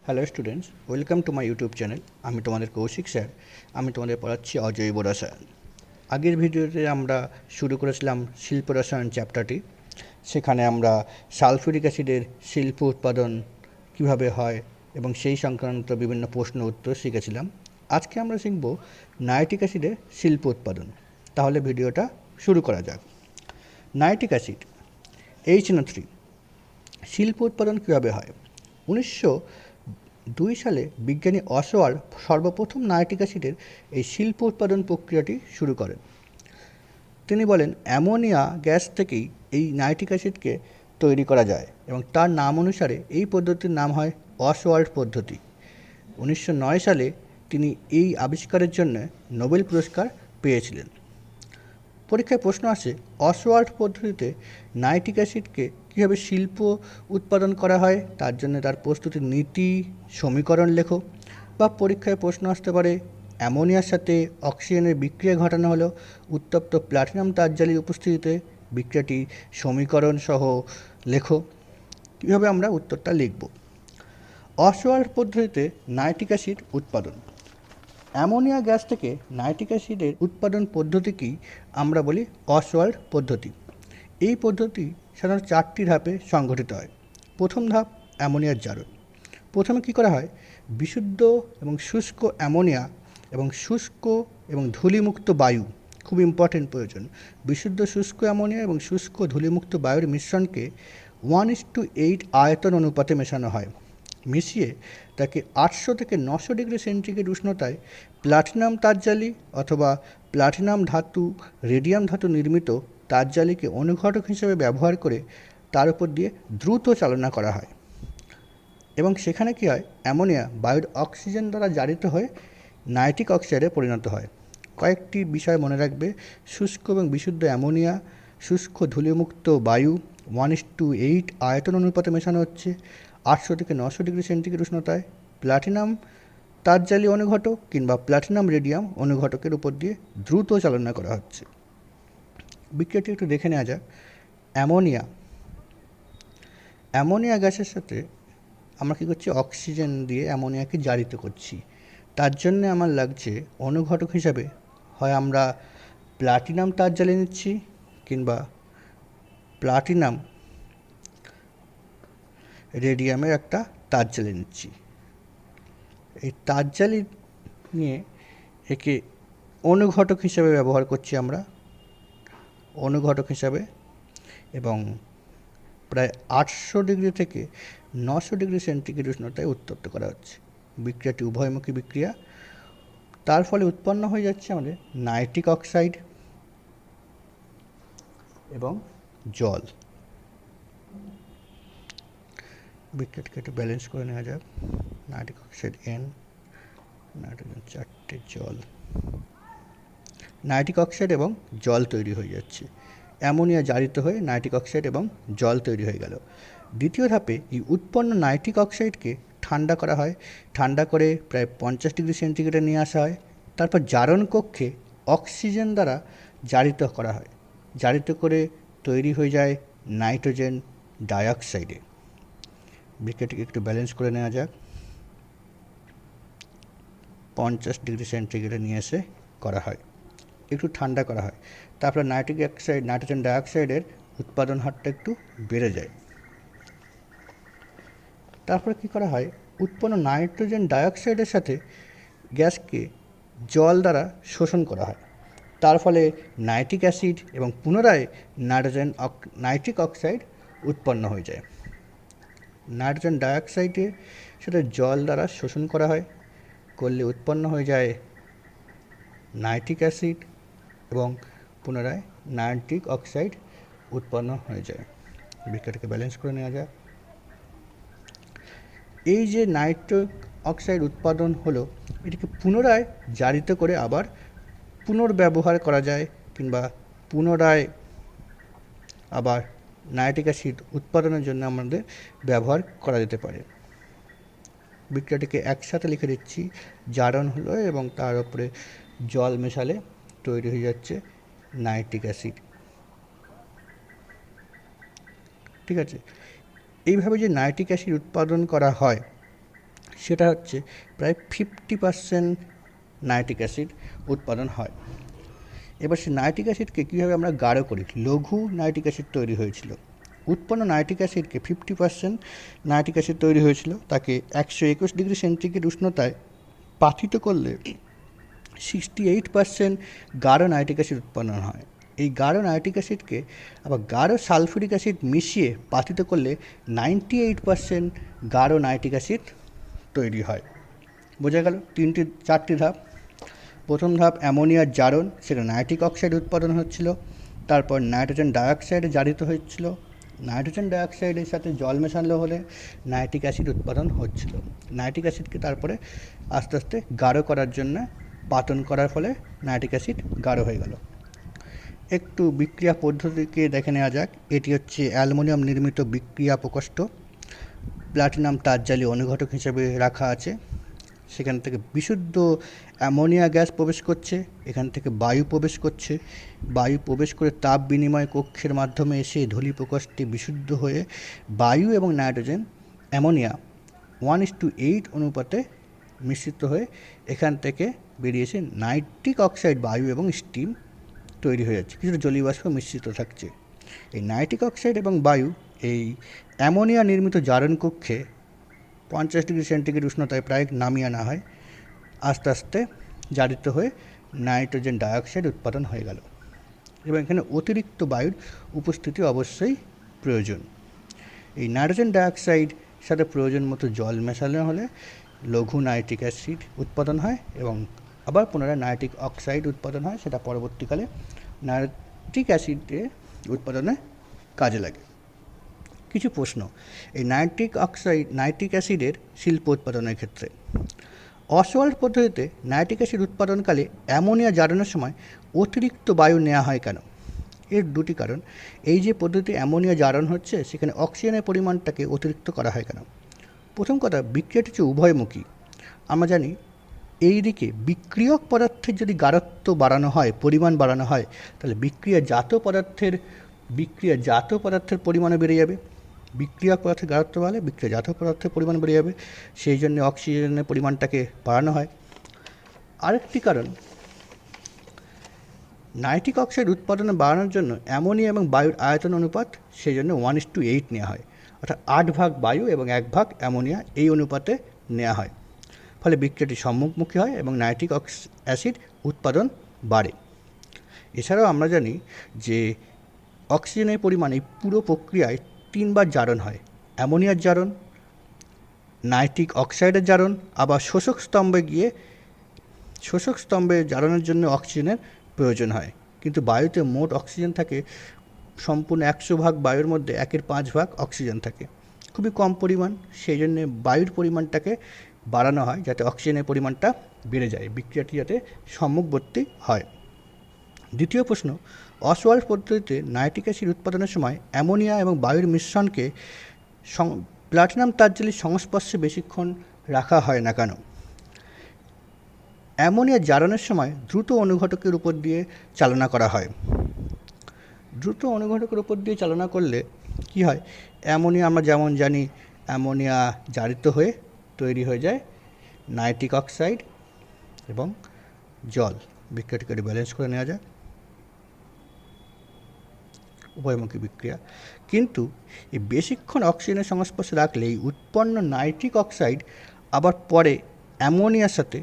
Hello students, welcome to my YouTube channel. আমি তোমাদের Kaushik sir. আমি তোমাদের পড়াচ্ছি অজৈব রসায়ন। আগের ভিডিওতে আমরা শুরু করেছিলাম শিল্প রসায়ন চ্যাপ্টারটি। সেখানে আমরা সালফিউরিক অ্যাসিডের শিল্প উৎপাদন কিভাবে হয় এবং সেই সংক্রান্ত বিভিন্ন প্রশ্ন উত্তর শিখেছিলাম। আজকে আমরা শিখব নাইট্রিক অ্যাসিডের শিল্প উৎপাদন। তাহলে ভিডিওটা শুরু করা যাক। নাইট্রিক অ্যাসিড HNO3 শিল্প উৎপাদন কীভাবে হয়? 1902 সালে বিজ্ঞানী অসওয়াল্ড সর্বপ্রথম নাইট্রিক অ্যাসিডের এই শিল্প উৎপাদন প্রক্রিয়াটি শুরু করেন। তিনি বলেন অ্যামোনিয়া গ্যাস থেকেই এই নাইট্রিক অ্যাসিডকে তৈরি করা যায় এবং তার নাম অনুসারে এই পদ্ধতির নাম হয় অসওয়াল্ড পদ্ধতি। 1909 সালে তিনি এই আবিষ্কারের জন্য নোবেল পুরস্কার পেয়েছিলেন। পরীক্ষায় প্রশ্ন আসে, অসওয়াল্ড পদ্ধতিতে নাইট্রিক অ্যাসিডকে কীভাবে শিল্প উৎপাদন করা হয়, তার জন্য তার প্রস্তুতির নীতি সমীকরণ লেখো। বা পরীক্ষায় প্রশ্ন আসতে পারে, অ্যামোনিয়ার সাথে অক্সিজেনের বিক্রিয়া ঘটানো হলো উত্তপ্ত প্লাটিনাম তারজালির উপস্থিতিতে, বিক্রিয়াটি সমীকরণ সহ লেখো। কীভাবে আমরা উত্তরটা লিখব? অসওয়াল্ড পদ্ধতিতে নাইট্রিক অ্যাসিড উৎপাদন। অ্যামোনিয়া গ্যাস থেকে নাইট্রিক অ্যাসিডের উৎপাদন পদ্ধতিকেই আমরা বলি অসওয়াল্ড পদ্ধতি। এই পদ্ধতি সাধারণত 4টি ধাপে সংঘটিত হয়। প্রথম ধাপ অ্যামোনিয়ার জারণ। প্রথমে কী করা হয়? বিশুদ্ধ এবং শুষ্ক অ্যামোনিয়া এবং শুষ্ক এবং ধূলিমুক্ত বায়ু, খুব ইম্পর্টেন্ট প্রয়োজন, বিশুদ্ধ শুষ্ক অ্যামোনিয়া এবং শুষ্ক ধূলিমুক্ত বায়ুর মিশ্রণকে 1:8 আয়তন অনুপাতে মেশানো হয়। মিশিয়ে তাকে 800 থেকে 900 ডিগ্রি সেন্টিগ্রেড উষ্ণতায় প্লাটিনাম তারজালি অথবা প্লাটিনাম ধাতু রেডিয়াম ধাতু নির্মিত তারজালিকে অনুঘটক হিসেবে ব্যবহার করে তার উপর দিয়ে দ্রুত চালনা করা হয় এবং সেখানে কী হয়? অ্যামোনিয়া বায়ুর অক্সিজেন দ্বারা জারিত হয়ে নাইট্রিক অক্সাইডে পরিণত হয়। কয়েকটি বিষয় মনে রাখবে: শুষ্ক এবং বিশুদ্ধ অ্যামোনিয়া, শুষ্ক ধূলিমুক্ত বায়ু 1:8 আয়তন অনুপাতে মেশানো হচ্ছে, 800 থেকে 900 ডিগ্রি সেন্টিগ্রেড উষ্ণতায় প্লাটিনাম তারজালি অনুঘটক কিংবা প্লাটিনাম রেডিয়াম অনুঘটকের উপর দিয়ে দ্রুত চালনা করা হচ্ছে। বিক্রিয়াটি একটু দেখে নেওয়া যাক। অ্যামোনিয়া গ্যাসের সাথে আমরা কী করছি? অক্সিজেন দিয়ে অ্যামোনিয়াকে জারিত করছি। তার জন্য আমার লাগছে অনুঘটক হিসাবে হয় আমরা প্লাটিনাম তারজালি নিচ্ছি কিংবা প্লাটিনাম রেডিয়ামের একটা তারজালি নিচ্ছি। এই তারজালি নিয়ে একে অনুঘটক হিসাবে ব্যবহার করছি আমরা, অনুঘটক হিসাবে, এবং প্রায় 800 ডিগ্রি থেকে 900 ডিগ্রি সেন্টিগ্রেড উষ্ণতায় উত্তপ্ত করা হচ্ছে। বিক্রিয়াটি উভয়মুখী বিক্রিয়া। তার ফলে উৎপন্ন হয়ে যাচ্ছে আমাদের নাইট্রিক অক্সাইড এবং জল। বিক্রিয়াটিকে একটু ব্যালেন্স করে নেওয়া যাক। নাইট্রিক অক্সাইড N, নাইট্রোজেন 4টে, জল। নাইট্রিক অক্সাইড এবং জল তৈরি হয়ে যাচ্ছে। অ্যামোনিয়া জারিত হয়ে নাইট্রিক অক্সাইড এবং জল তৈরি হয়ে গেল। দ্বিতীয় ধাপে এই উৎপন্ন নাইট্রিক অক্সাইডকে ঠান্ডা করা হয়। ঠান্ডা করে প্রায় 50 ডিগ্রি সেন্টিগ্রেডে নিয়ে আসা হয়। তারপর জারণ কক্ষে অক্সিজেন দ্বারা জারিত করা হয়। জারিত করে তৈরি হয়ে যায় নাইট্রোজেন ডাইঅক্সাইডে। বিক্রিয়াটিকে একটু ব্যালেন্স করে নেওয়া যাক। 50 ডিগ্রি সেন্টিগ্রেডে নিয়ে এসে করা হয়, একটু ঠান্ডা করা হয়। তারপর নাইট্রিক অক্সাইড, নাইট্রোজেন ডাইঅক্সাইডের উৎপাদন হারটা একটু বেড়ে যায়। তারপরে কী করা হয়? উৎপন্ন নাইট্রোজেন ডাইঅক্সাইডের সাথে গ্যাসকে জল দ্বারা শোষণ করা হয়। তার ফলে নাইট্রিক অ্যাসিড এবং পুনরায় নাইট্রিক অক্সাইড উৎপন্ন হয়ে যায়। নাইট্রোজেন ডাইঅক্সাইডের সাথে জল দ্বারা শোষণ করা হয়, করলে উৎপন্ন হয়ে যায় নাইট্রিক অ্যাসিড এবং পুনরায় নাইট্রিক অক্সাইড উৎপন্ন হয়ে যায়। বিক্রিয়াটাকে ব্যালেন্স করে নেওয়া যায়। এই যে নাইট্রিক অক্সাইড উৎপাদন হলো, এটিকে পুনরায় জারিত করে আবার পুনর্ব্যবহার করা যায় কিংবা পুনরায় আবার নাইট্রিক অ্যাসিড উৎপাদনের জন্য আমাদের ব্যবহার করা যেতে পারে। বিক্রিয়াটিকে একসাথে লিখে দিচ্ছি। জারণ হলো এবং তার উপরে জল মেশালে তৈরি হয়ে যাচ্ছে নাইট্রিক অ্যাসিড। ঠিক আছে? এইভাবে যে নাইট্রিক অ্যাসিড উৎপাদন করা হয় সেটা হচ্ছে প্রায় 50% নাইট্রিক অ্যাসিড উৎপাদন হয়। এবার সেই নাইট্রিক অ্যাসিডকে কীভাবে আমরা গাঢ় করি? লঘু নাইট্রিক অ্যাসিড তৈরি হয়েছিল। উৎপন্ন নাইট্রিক অ্যাসিডকে 50% নাইট্রিক অ্যাসিড তৈরি হয়েছিল, তাকে 121 ডিগ্রি সেন্টিগ্রেড উষ্ণতায় পাতিত করলে 68% গাঢ় নাইট্রিক অ্যাসিড উৎপন্ন হয়। এই গাঢ় নাইট্রিক অ্যাসিডকে আবার গাঢ় সালফিউরিক অ্যাসিড মিশিয়ে পাতিত করলে 98% গাঢ় নাইট্রিক অ্যাসিড তৈরি হয়। বোঝা গেল চারটি ধাপ। প্রথম ধাপ অ্যামোনিয়ার জারণ, সেটা নাইট্রিক অক্সাইড উৎপাদন হচ্ছিল। তারপর নাইট্রোজেন ডাইঅক্সাইডে জারিত হচ্ছিল। নাইট্রোজেন ডাইঅক্সাইডের সাথে জল মেশানো হলে নাইট্রিক অ্যাসিড উৎপাদন হচ্ছিল। নাইট্রিক অ্যাসিডকে তারপরে আস্তে আস্তে গাঢ় করার জন্য পাতন করার ফলে নাইট্রিক অ্যাসিড গাঢ় হয়ে গেল। একটু বিক্রিয়া পদ্ধতিকে দেখে নেওয়া যাক। এটি হচ্ছে অ্যালুমিনিয়াম নির্মিত বিক্রিয়া প্রকোষ্ঠ। প্লাটিনাম তারজালি অনুঘটক হিসেবে রাখা আছে। সেখান থেকে বিশুদ্ধ অ্যামোনিয়া গ্যাস প্রবেশ করছে, এখান থেকে বায়ু প্রবেশ করছে। বায়ু প্রবেশ করে তাপ বিনিময় কক্ষের মাধ্যমে এসে ধূলি প্রকোষ্ঠে বিশুদ্ধ হয়ে বায়ু এবং নাইট্রোজেন অ্যামোনিয়া 1:8 অনুপাতে মিশ্রিত হয়ে এখান থেকে বেরিয়েছে নাইট্রিক অক্সাইড, বায়ু এবং স্টিম তৈরি হয়ে যাচ্ছে, কিছুটা জলীয় বাষ্প মিশ্রিত থাকছে। এই নাইট্রিক অক্সাইড এবং বায়ু এই অ্যামোনিয়া নির্মিত জারণ কক্ষে 50 ডিগ্রি সেন্টিগ্রেড উষ্ণতায় প্রায় নামিয়ে আনা হয়। আস্তে আস্তে জারিত হয়ে নাইট্রোজেন ডাইঅক্সাইড উৎপাদন হয়ে গেল এবং এখানে অতিরিক্ত বায়ুর উপস্থিতি অবশ্যই প্রয়োজন। এই নাইট্রোজেন ডাইঅক্সাইড সাথে প্রয়োজন মতো জল মেশানো হলে লঘু নাইট্রিক অ্যাসিড উৎপাদন হয় এবং আবার পুনরায় নাইট্রিক অক্সাইড উৎপাদন হয়, সেটা পরবর্তীকালে নাইট্রিক অ্যাসিডে উৎপাদনে কাজে লাগে। কিছু প্রশ্ন এই নাইট্রিক অ্যাসিডের শিল্প উৎপাদনের ক্ষেত্রে। অসওয়াল্ড পদ্ধতিতে নাইট্রিক অ্যাসিড উৎপাদনকালে অ্যামোনিয়া জারণের সময় অতিরিক্ত বায়ু নেওয়া হয় কেন? এর দুটি কারণ। এই যে পদ্ধতিতে অ্যামোনিয়া জারণ হচ্ছে, সেখানে অক্সিজেনের পরিমাণটাকে অতিরিক্ত করা হয় কেন? প্রথম কথা, বিক্রিয়াটি হচ্ছে উভয়মুখী। আমরা জানি এই দিকে বিক্রিয়ক পদার্থের যদি গাঢ়ত্ব বাড়ানো হয়, পরিমাণ বাড়ানো হয়, তাহলে বিক্রিয়াজাত পদার্থের পরিমাণও বেড়ে যাবে। বিক্রিয়ক পদার্থের গাঢ়ত্ব বাড়লে বিক্রিয়াজাত পদার্থের পরিমাণ বেড়ে যাবে, সেই জন্য অক্সিজেনের পরিমাণটাকে বাড়ানো হয়। আরেকটি কারণ, নাইট্রিক অক্সাইড উৎপাদনে বাড়ানোর জন্য অ্যামোনিয়া এবং বায়ুর আয়তন অনুপাত সেই জন্য 1:8 নেওয়া হয়, অর্থাৎ 8 ভাগ বায়ু এবং 1 ভাগ অ্যামোনিয়া এই অনুপাতে নেওয়া হয়। ফলে বিক্রিয়াটি সম্মুখমুখী হয় এবং নাইট্রিক অ্যাসিড উৎপাদন বাড়ে। এছাড়াও আমরা জানি যে অক্সিজেনের পরিমাণ এই পুরো প্রক্রিয়ায় 3 বার জারণ হয়। অ্যামোনিয়ার জারণ, নাইট্রিক অক্সাইডের জারণ, আবার শোষক স্তম্ভে জারণের জন্য অক্সিজেনের প্রয়োজন হয়। কিন্তু বায়ুতে মোট অক্সিজেন থাকে সম্পূর্ণ 100 ভাগ বায়ুর মধ্যে 1/5 ভাগ অক্সিজেন থাকে, খুবই কম পরিমাণ। সেই জন্যে বায়ুর পরিমাণটাকে বাড়ানো হয় যাতে অক্সিজেনের পরিমাণটা বেড়ে যায়, বিক্রিয়াটি যাতে সম্মুখবর্তী হয়। দ্বিতীয় প্রশ্ন, অসওয়াল্ড পদ্ধতিতে নাইট্রিক অ্যাসিড উৎপাদনের সময় অ্যামোনিয়া এবং বায়ুর মিশ্রণকে প্লাটিনাম তারজালির সংস্পর্শে বেশিক্ষণ রাখা হয় না কেন? অ্যামোনিয়া জারণের সময় দ্রুত অনুঘটকের উপর দিয়ে চালনা করা হয়। দ্রুত অনুঘটকের উপর দিয়ে চালনা করলে কি হয়? অ্যামোনিয়া, আমরা যেমন জানি, অ্যামোনিয়া জারিত হয়ে তৈরি হয়ে যায় নাইট্রিক অক্সাইড এবং জল। বিক্রিয়াটিকে ব্যালেন্স করে নেওয়া যায়, উভয়মুখী বিক্রিয়া। কিন্তু এই বেশিক্ষণ অক্সিজেনের সংস্পর্শে রাখলে এই উৎপন্ন নাইট্রিক অক্সাইড আবার পরে অ্যামোনিয়ার সাথে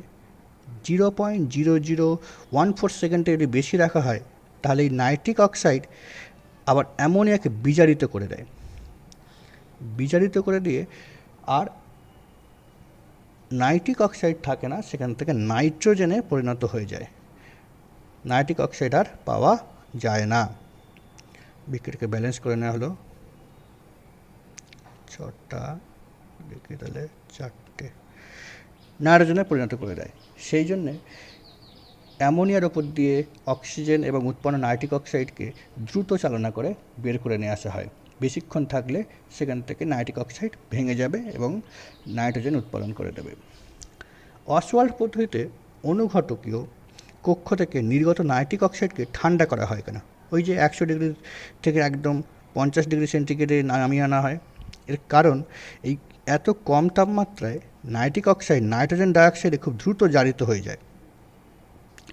0.0014 সেকেন্ডে যদি বেশি রাখা হয়, তাহলে এই নাইট্রিক অক্সাইড আবার অ্যামোনিয়াকে বিজারিত করে দেয়। বিজারিত করে দিয়ে আর নাইট্রিক অক্সাইড থাকে না, সেখান থেকে নাইট্রোজেনে পরিণত হয়ে যায়। নাইট্রিক অক্সাইড আর পাওয়া যায় না। বিক্রিয়াকে ব্যালেন্স করে নেওয়া হলো। 6টা লিখে তাহলে 4টে নাইট্রোজেনে পরিণত করে দেয়। সেই জন্যে অ্যামোনিয়ার ওপর দিয়ে অক্সিজেন এবং উৎপন্ন নাইট্রিক অক্সাইডকে দ্রুত চালনা করে বের করে নিয়ে আসা হয়। বেশিক্ষণ থাকলে সেখান থেকে নাইট্রিক অক্সাইড ভেঙে যাবে এবং নাইট্রোজেন উৎপাদন করে দেবে। অসওয়াল্ড পদ্ধতিতে অনুঘটকীয় কক্ষ থেকে নির্গত নাইট্রিক অক্সাইডকে ঠান্ডা করা হয় কেন? ওই যে 100 ডিগ্রি থেকে একদম 50 ডিগ্রি সেন্টিগ্রেডে নামিয়ে আনা হয়। এর কারণ, এই এত কম তাপমাত্রায় নাইট্রিক অক্সাইড নাইট্রোজেন ডাইঅক্সাইডে খুব দ্রুত জারিত হয়ে যায়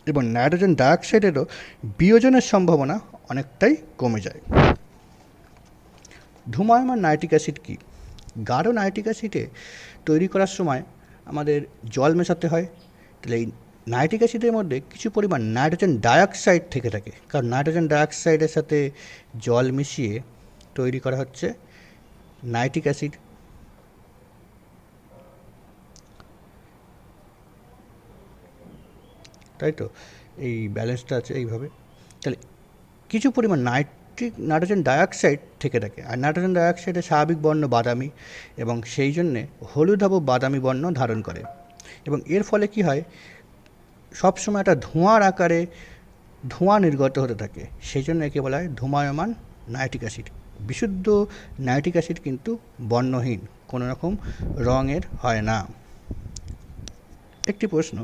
এবং নাইট্রোজেন ডাইঅক্সাইডেরও বিয়োজনের সম্ভাবনা অনেকটাই কমে যায়। ধূমায়মান নাইট্রিক অ্যাসিড কী? গাঢ় নাইট্রিক অ্যাসিডে তৈরি করার সময় আমাদের জল মেশাতে হয়। তাহলে এই নাইট্রিক অ্যাসিডের মধ্যে কিছু পরিমাণ নাইট্রোজেন ডাইঅক্সাইড থেকে থাকে, কারণ নাইট্রোজেন ডাইঅক্সাইডের সাথে জল মিশিয়ে তৈরি করা হচ্ছে নাইট্রিক অ্যাসিড। তাই তো, এই ব্যালেন্সটা আছে এইভাবে। তাহলে কিছু পরিমাণ নাইট্রোজেন ডাইঅক্সাইড থেকে থাকে, আর নাইট্রোজেন ডাইঅক্সাইডের স্বাভাবিক বর্ণ বাদামি এবং সেই জন্যে হলুদাভ বাদামি বর্ণ ধারণ করে এবং এর ফলে কি হয়, সবসময় একটা ধোঁয়ার আকারে ধোঁয়া নির্গত হতে থাকে, সেই জন্য একে বলা হয় ধূমায়মান নাইট্রিক অ্যাসিড। বিশুদ্ধ নাইট্রিক অ্যাসিড কিন্তু বর্ণহীন, কোনো রকম রঙের হয় না। একটি প্রশ্ন,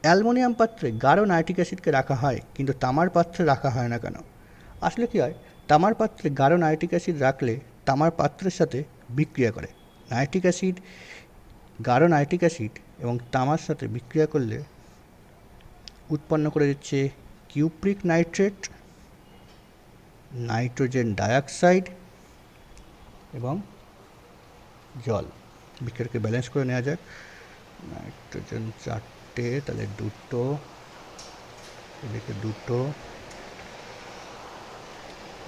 অ্যালুমিনিয়াম পাত্রে গাঢ় নাইট্রিক অ্যাসিডকে রাখা হয় কিন্তু তামার পাত্রে রাখা হয় না কেন? আসলে কী হয়, তামার পাত্রে গাঢ় নাইট্রিক অ্যাসিড রাখলে তামার পাত্রের সাথে বিক্রিয়া করে। নাইট্রিক অ্যাসিড, গাঢ় নাইট্রিক অ্যাসিড এবং তামার সাথে বিক্রিয়া করলে উৎপন্ন করে দিচ্ছে কিউপ্রিক নাইট্রেট, নাইট্রোজেন ডাইঅক্সাইড এবং জল। বিক্রিয়াকে ব্যালেন্স করে নেওয়া যাক। নাইট্রোজেন 4টে, তাহলে 2টো, এদিকে 2টো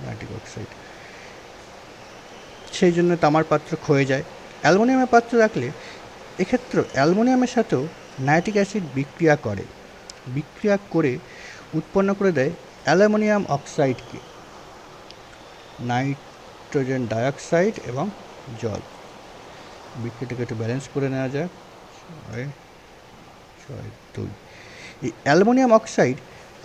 নাইট্রিক অক্সাইড, সেই জন্য তামার পাত্র ক্ষয়ে যায়। অ্যালুমিনিয়ামের পাত্র রাখলে এক্ষেত্রে অ্যালুমিনিয়ামের সাথেও নাইট্রিক অ্যাসিড বিক্রিয়া করে উৎপন্ন করে দেয় অ্যালুমিনিয়াম অক্সাইডকে, নাইট্রোজেন ডাইঅক্সাইড এবং জল। বিক্রিয়াটাকে একটু ব্যালেন্স করে নেওয়া যাক। 2 এই অ্যালুমিনিয়াম অক্সাইড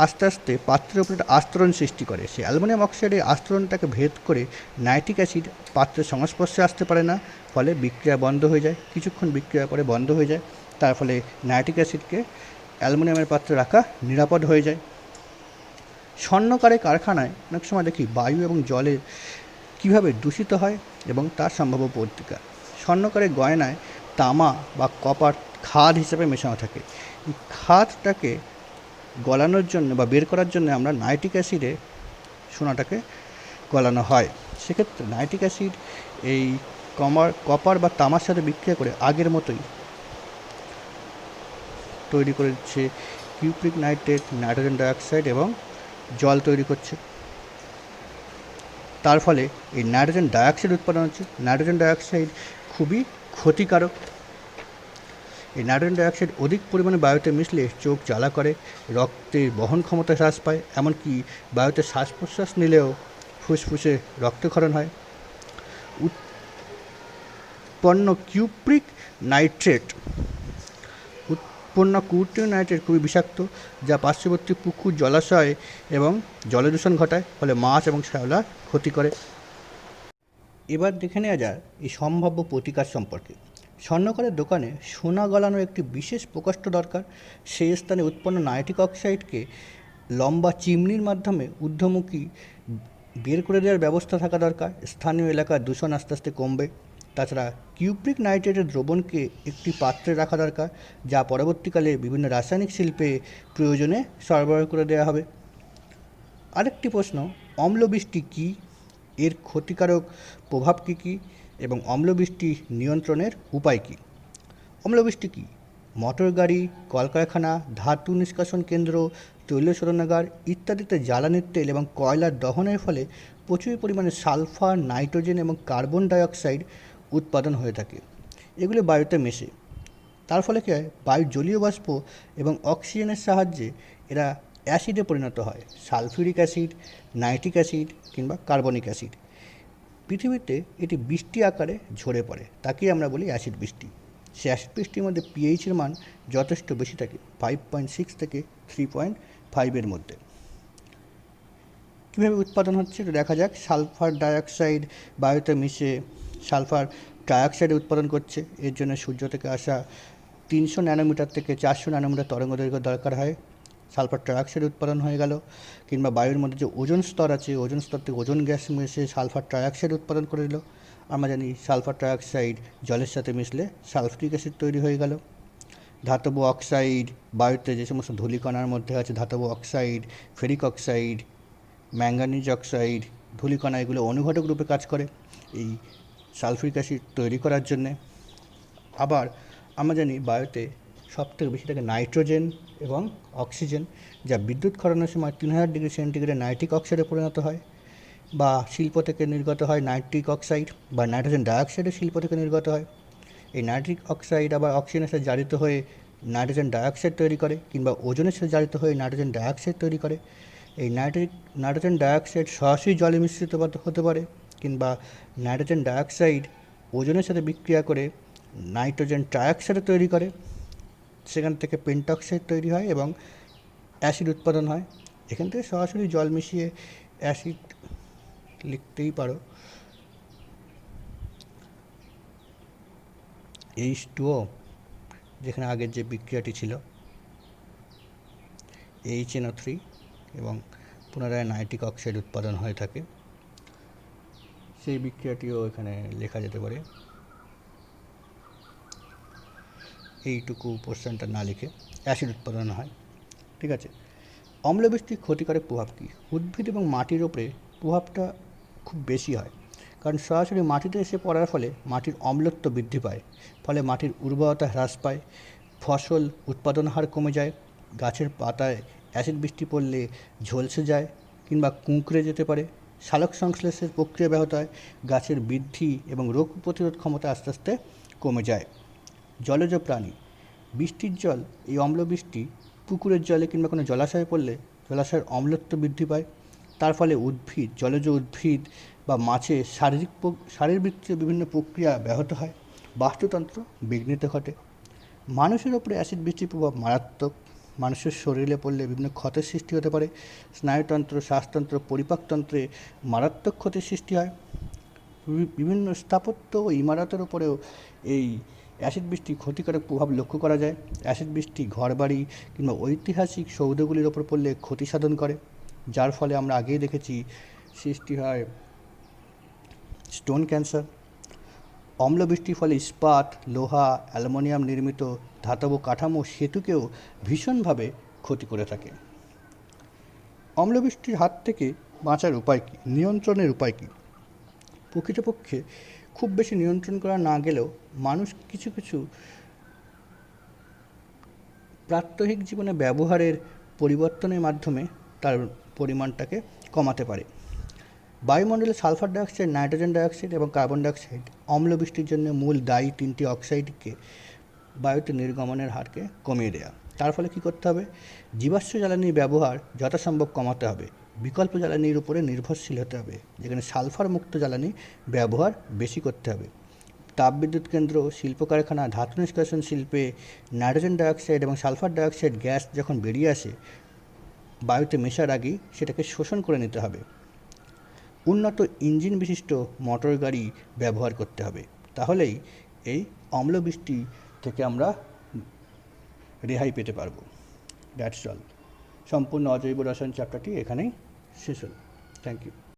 আস্তে আস্তে পাত্রের উপরে একটা আস্তরণ সৃষ্টি করে। সেই অ্যালুমিনিয়াম অক্সাইডের আস্তরণটাকে ভেদ করে নাইট্রিক অ্যাসিড পাত্রের সংস্পর্শে আসতে পারে না, ফলে বিক্রিয়া বন্ধ হয়ে যায়। কিছুক্ষণ বিক্রিয়ার পরে বন্ধ হয়ে যায়, তার ফলে নাইট্রিক অ্যাসিডকে অ্যালুমিনিয়ামের পাত্রে রাখা নিরাপদ হয়ে যায়। স্বর্ণকারে কারখানায় অনেক সময় দেখি বায়ু এবং জলে কীভাবে দূষিত হয় এবং তার সম্ভাব্য প্রতিকার। স্বর্ণকারের গয়নায় তামা বা কপার খাদ হিসেবে মেশানো থাকে। এই খাদটাকে গলানোর জন্য বা বের করার জন্য আমরা নাইট্রিক অ্যাসিডে সোনাটাকে গলানো হয়। সেক্ষেত্রে নাইট্রিক অ্যাসিড এই কপার বা তামার সাথে বিক্রিয়া করে আগের মতোই তৈরি করে দিচ্ছে কিউপ্রিক নাইট্রেট, নাইট্রোজেন ডাইঅক্সাইড এবং জল তৈরি করছে। তার ফলে এই নাইট্রোজেন ডাইঅক্সাইড উৎপাদন হচ্ছে। নাইট্রোজেন ডাইঅক্সাইড খুবই ক্ষতিকারক। এই নাইট্রোজেন ডাইঅক্সাইড অধিক পরিমাণে বায়ুতে মিশলে চোখ জ্বালা করে, রক্তের বহন ক্ষমতা হ্রাস পায়, এমনকি বায়ুতে শ্বাস প্রশ্বাস নিলেও ফুসফুসে রক্তক্ষরণ হয়। উৎপন্ন কিউপ্রিক নাইট্রেট খুবই বিষাক্ত, যা পার্শ্ববর্তী পুকুর, জলাশয় এবং জলদূষণ ঘটায়, ফলে মাছ এবং শ্যাওলা ক্ষতি করে। এবার দেখে নেওয়া যায় এই সম্ভাব্য প্রতিকার সম্পর্কে। স্বর্ণকারের দোকানে সোনা গলানোর একটি বিশেষ প্রকোষ্ঠ দরকার। সেই স্থানে উৎপন্ন নাইট্রিক অক্সাইডকে লম্বা চিমনির মাধ্যমে ঊর্ধ্বমুখী বের করে দেওয়ার ব্যবস্থা থাকা দরকার। স্থানীয় এলাকার দূষণ আস্তে আস্তে কমবে। তাছাড়া কিউপ্রিক নাইট্রেটের দ্রবণকে একটি পাত্রে রাখা দরকার, যা পরবর্তীকালে বিভিন্ন রাসায়নিক শিল্পে প্রয়োজনে সরবরাহ করে দেওয়া হবে। আরেকটি প্রশ্ন, অম্লবৃষ্টি কী, এর ক্ষতিকারক প্রভাব কী কী এবং অম্লবৃষ্টি নিয়ন্ত্রণের উপায় কী? অম্লবৃষ্টি কী? মোটর গাড়ি, কলকারখানা, ধাতু নিষ্কাশন কেন্দ্র, তৈল শোধনাগার ইত্যাদিতে জ্বালানির তেল এবং কয়লার দহনের ফলে প্রচুর পরিমাণে সালফার, নাইট্রোজেন এবং কার্বন ডাইঅক্সাইড উৎপাদন হয়ে থাকে। এগুলো বায়ুতে মেশে, তার ফলে কী হয়, বায়ুর জলীয় বাষ্প এবং অক্সিজেনের সাহায্যে এরা অ্যাসিডে পরিণত হয়। সালফিউরিক অ্যাসিড, নাইট্রিক অ্যাসিড কিংবা কার্বনিক অ্যাসিড। পৃথিবীতে এটি বৃষ্টি আকারে ঝরে পড়ে, তাকেই আমরা বলি অ্যাসিড বৃষ্টি। সে অ্যাসিড বৃষ্টির মধ্যে পিএইচের মান যথেষ্ট বেশি থাকে, 5.6 থেকে 3.5 মধ্যে। কীভাবে উৎপাদন হচ্ছে এটা দেখা যাক। সালফার ডাইঅক্সাইড বায়ুতে মিশে সালফার ডাইঅক্সাইড উৎপাদন করছে। এর জন্য সূর্য থেকে আসা 300 ন্যানোমিটার থেকে 400 ন্যানোমিটার তরঙ্গদৈর্ঘ্য দরকার হয়। সালফার ডাইঅক্সাইড উৎপাদন হয়ে গেল। কিংবা বায়ুর মধ্যে যে ওজোন স্তর আছে, ওজোন স্তর থেকে ওজোন গ্যাস মিশে সালফার ডাইঅক্সাইড উৎপাদন করে দিল। আমরা জানি সালফার ট্রাইঅক্সাইড জলের সাথে মিশলে সালফিউরিক অ্যাসিড তৈরি হয়ে গেল। ধাতব অক্সাইড, বায়ুতে যে সমস্ত ধূলিকণার মধ্যে আছে ধাতব oxide, ferric oxide, manganese oxide, ধূলিকণা, এগুলো অনুঘটক রূপে কাজ করে এই সালফিউরিক অ্যাসিড তৈরি করার জন্যে। আবার আমরা জানি বায়ুতে সবথেকে বেশি থাকে নাইট্রোজেন এবং অক্সিজেন, যা বিদ্যুৎ ক্ষরণের সময় 3000 ডিগ্রি সেন্টিগ্রেডে নাইট্রিক অক্সাইডে পরিণত হয়, বা শিল্প থেকে নির্গত হয় নাইট্রিক অক্সাইড, বা নাইট্রোজেন ডাইঅক্সাইডও শিল্প থেকে নির্গত হয়। এই নাইট্রিক অক্সাইড আবার অক্সিজেনের সাথে জারিত হয়ে নাইট্রোজেন ডাইঅক্সাইড তৈরি করে, কিংবা ওজনের সাথে জারিত হয়ে নাইট্রোজেন ডাইঅক্সাইড তৈরি করে। এই নাইট্রোজেন ডাইঅক্সাইড সরাসরি জলে মিশ্রিত হতে পারে, কিংবা নাইট্রোজেন ডাইঅক্সাইড ওজনের সাথে বিক্রিয়া করে নাইট্রোজেন ট্রাইঅক্সাইড তৈরি করে। সেখান থেকে পেন্টঅক্সাইড তৈরি হয় এবং অ্যাসিড উৎপাদন হয়। এখান থেকে সরাসরি জল মিশিয়ে অ্যাসিড লিখতেই পারো। H2O, যেখানে আগের যে বিক্রিয়াটি ছিল HNO3, এবং পুনরায় নাইট্রিক অক্সাইড উৎপাদন হয়ে থাকে, সেই বিক্রিয়াটিও এখানে লেখা যেতে পারে। এইটুকু পোর্শনটা না লিখে অ্যাসিড উৎপাদন হয়। ঠিক আছে, অম্লবৃষ্টির ক্ষতিকারক প্রভাব কী? উদ্ভিদ এবং মাটির ওপরে প্রভাবটা খুব বেশি হয়, কারণ সরাসরি মাটিতে এসে পড়ার ফলে মাটির অম্লত্ব বৃদ্ধি পায়, ফলে মাটির উর্বরতা হ্রাস পায়, ফসল উৎপাদন হার কমে যায়, গাছের পাতায় অ্যাসিড বৃষ্টি পড়লে ঝলসে যায় কিংবা কুঁকড়ে যেতে পারে, সালোক সংশ্লেষের প্রক্রিয়া ব্যাহত হয়, গাছের বৃদ্ধি এবং রোগ প্রতিরোধ ক্ষমতা আস্তে আস্তে কমে যায়। জলজ প্রাণী, বৃষ্টির জল, এই অম্লবৃষ্টি পুকুরের জলে কিংবা কোনো জলাশয়ে পড়লে জলাশয়ের অম্লত্ব বৃদ্ধি পায়, তার ফলে উদ্ভিদ, জলজ উদ্ভিদ বা মাছের শারীরবৃত্তীয় বিভিন্ন প্রক্রিয়া ব্যাহত হয়, বাস্তুতন্ত্র বিঘ্নিত ঘটে। মানুষের ওপরে অ্যাসিড বৃষ্টির প্রভাব মারাত্মক। মানুষের শরীরে পড়লে বিভিন্ন ক্ষতের সৃষ্টি হতে পারে, স্নায়ুতন্ত্র, শ্বাসতন্ত্র, পরিপাকতন্ত্রে মারাত্মক ক্ষতির সৃষ্টি হয়। বিভিন্ন স্থাপত্য ও ইমারতের ওপরেও এই অ্যাসিড বৃষ্টির ক্ষতিকারক প্রভাব লক্ষ্য করা যায়। অ্যাসিড বৃষ্টি ঘরবাড়ি কিংবা ঐতিহাসিক সৌধগুলির ওপর পড়লে ক্ষতি সাধন করে, যার ফলে আমরা আগেই দেখেছি সৃষ্টি হয় স্টোন ক্যান্সার। অম্লবৃষ্টির ফলে ইস্পাত, লোহা, অ্যালুমিনিয়াম নির্মিত ধাতব কাঠামো, সেতুকেও ভীষণভাবে ক্ষতি করে থাকে। অম্লবৃষ্টির হাত থেকে বাঁচার উপায় কী? নিয়ন্ত্রণের উপায় কী? প্রকৃতপক্ষে খুব বেশি নিয়ন্ত্রণ করা না গেলেও মানুষ কিছু কিছু প্রাত্যহিক জীবনে ব্যবহারের পরিবর্তনের মাধ্যমে তার পরিমাণটাকে কমাতে পারে। বায়ুমণ্ডলে সালফার ডাইঅক্সাইড, নাইট্রোজেন ডাইঅক্সাইড এবং কার্বন ডাইঅক্সাইড অম্লবৃষ্টির জন্য মূল দায়ী তিনটি অক্সাইডকে বায়ুতে নির্গমনের হারকে কমিয়ে দেওয়া। তার ফলে কী করতে হবে? জীবাশ্ম জ্বালানির ব্যবহার যথাসম্ভব কমাতে হবে, বিকল্প জ্বালানির উপরে নির্ভরশীল হতে হবে, যেখানে সালফার মুক্ত জ্বালানি ব্যবহার বেশি করতে হবে। তাপবিদ্যুৎ কেন্দ্র, শিল্প কারখানা, ধাতু নিষ্কাশন শিল্পে নাইট্রোজেন ডাইঅক্সাইড এবং সালফার ডাইঅক্সাইড গ্যাস যখন বেরিয়ে আসে বায়ুতে মেশার আগেই সেটাকে শোষণ করে নিতে হবে। উন্নত ইঞ্জিন বিশিষ্ট মোটর গাড়ি ব্যবহার করতে হবে, তাহলেই এই অম্লবৃষ্টি থেকে আমরা রেহাই পেতে পারবো। That's all. সম্পূর্ণ অজৈব রসায়ন চ্যাপ্টারটি এখানেই শেষ হল। Thank you.